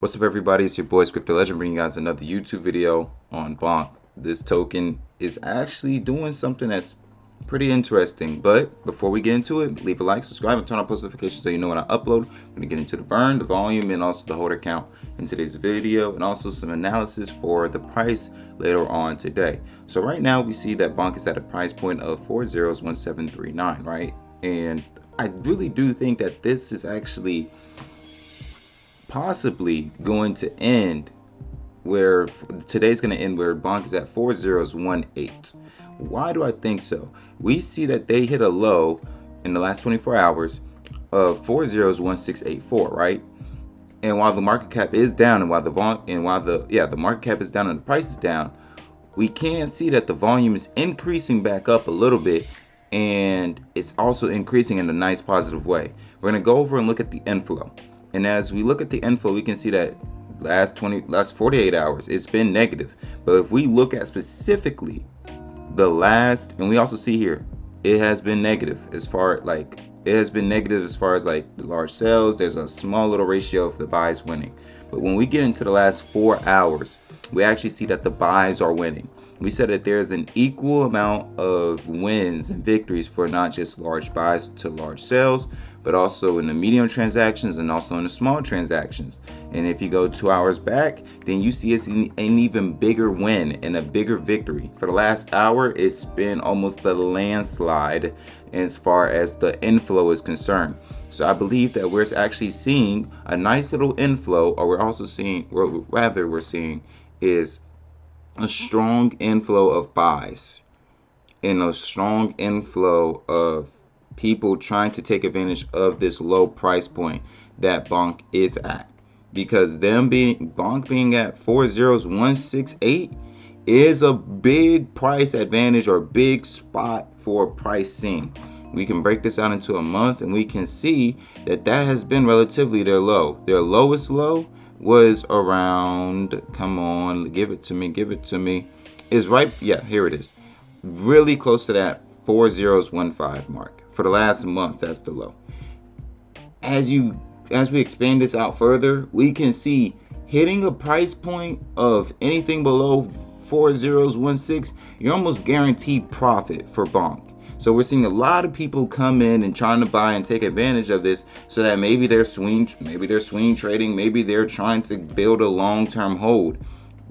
What's up, everybody? It's your boy Crypto Legend bringing you guys another YouTube video on Bonk. This token is actually doing something that's pretty interesting. But before we get into it, leave a like, subscribe, and turn on post notifications so you know when I upload. I'm going to get into the burn, the volume, and also the holder count in today's video, and also some analysis for the price later on today. So right now we see that Bonk is at a price point of 401739, right? And I really do think that this is actually possibly going to end where today's going to end where Bonk is at 4018. Why do I think so? We see that they hit a low in the last 24 hours of 401684, right? And while the market cap is down, and while the market cap is down and the price is down, we can see that the volume is increasing back up a little bit, and it's also increasing in a nice positive way. We're going to go over and look at the inflow. And as we look at the inflow, we can see that last 48 hours, it's been negative. But if we look at specifically the last, and we also see here, it has been negative as far like the large sales. There's a small little ratio of the buys winning. But when we get into the last 4 hours, we actually see that the buys are winning. We said that there's an equal amount of wins and victories for not just large buys to large sales, but also in the medium transactions and also in the small transactions. And if you go 2 hours back, then you see it's an even bigger win and a bigger victory. For the last hour, it's been almost a landslide as far as the inflow is concerned. So I believe that we're actually seeing a nice little inflow, or we're seeing is a strong inflow of buys and a strong inflow of people trying to take advantage of this low price point that Bonk is at, because Bonk being at 40168 is a big price advantage or big spot for pricing. We can break this out into a month, and we can see that has been relatively their low. Their lowest low was around, come on, give it to me, is right, yeah, here it is, really close to that 4015 mark. For the last month, that's the low. As we expand this out further, we can see hitting a price point of anything below 4016, you're almost guaranteed profit for Bonk. So we're seeing a lot of people come in and trying to buy and take advantage of this, so that maybe they're swing trading, maybe they're trying to build a long-term hold.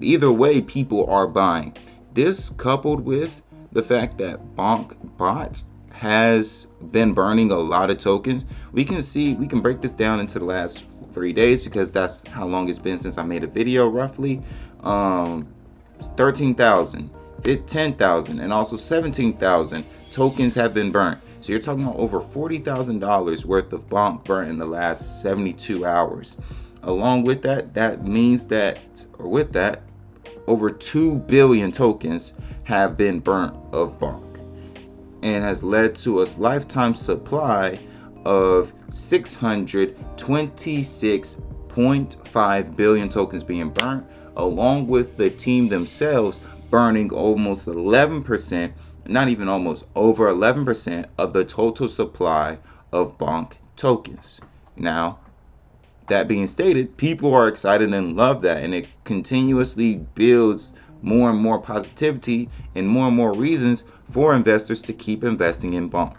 Either way, people are buying. This, coupled with the fact that Bonk Bots has been burning a lot of tokens, we can break this down into the last 3 days, because that's how long it's been since I made a video. Roughly 13,000, 10,000, and also 17,000 tokens have been burnt. So you're talking about over $40,000 worth of Bonk burnt in the last 72 hours. Along with that means that, or with that, over 2 billion tokens have been burnt of Bonk, and has led to a lifetime supply of 626.5 billion tokens being burnt, along with the team themselves burning almost 11%, not even almost, over 11% of the total supply of Bonk tokens. Now, that being stated, people are excited and love that, and it continuously builds more and more positivity and more reasons for investors to keep investing in Bonk.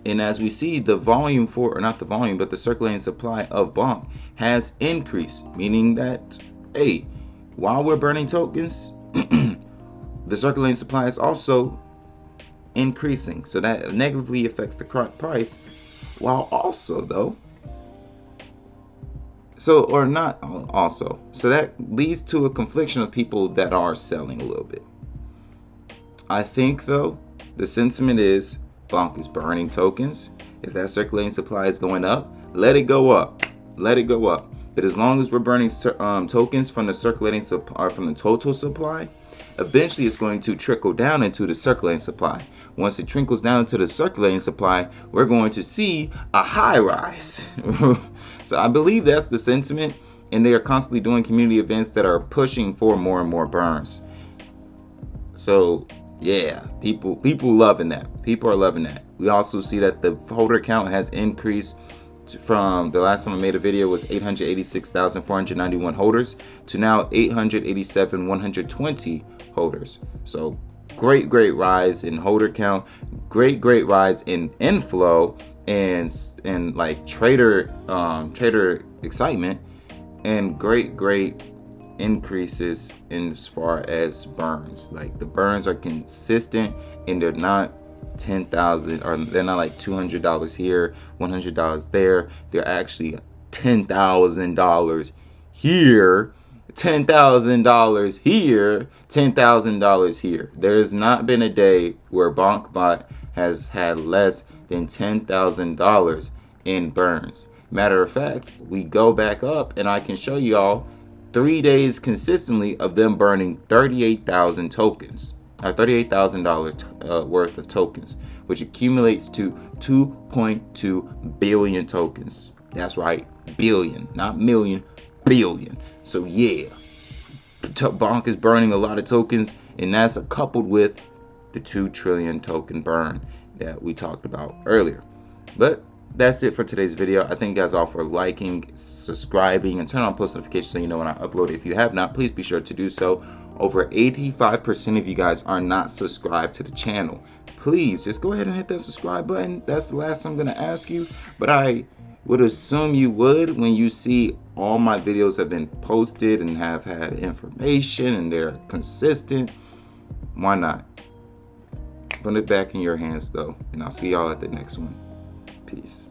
And as we see, the volume but the circulating supply of Bonk has increased, meaning that, hey, while we're burning tokens, the circulating supply is also increasing. So that negatively affects the price, while also so that leads to a confliction of people that are selling a little bit. I think though, the sentiment is Bonk is burning tokens. If that circulating supply is going up, let it go up. But as long as we're burning tokens from the circulating supply, from the total supply, eventually it's going to trickle down into the circulating supply. Once it trickles down into the circulating supply, we're going to see a high rise. So I believe that's the sentiment, and they are constantly doing community events that are pushing for more and more burns. So yeah, people loving that. People are loving that. We also see that the holder count has increased from the last time I made a video was 886,491 holders to now 887,120 holders. So great rise in holder count, great rise in inflow and like trader excitement, and great increases in as far as burns. Like the burns are consistent and they're not 10,000, or they're not like $200 here, $100 there. They're actually $10,000 here, $10,000 here, $10,000 here. There's not been a day where BonkBot has had less than $10,000 in burns. Matter of fact, we go back up and I can show y'all 3 days consistently of them burning 38,000 tokens. $38,000 worth of tokens, which accumulates to 2.2 billion tokens. That's right, billion, not million, billion. So yeah, Bonk is burning a lot of tokens, and that's coupled with the 2 trillion token burn that we talked about earlier. But that's it for today's video. I thank you guys all for liking, subscribing, and turn on post notifications so you know when I upload. If you have not, please be sure to do so. Over 85% of you guys are not subscribed to the channel. Please just go ahead and hit that subscribe button. That's the last I'm gonna ask you, but I would assume you would when you see all my videos have been posted and have had information and they're consistent. Why not? Put it back in your hands though, and I'll see y'all at the next one. Peace.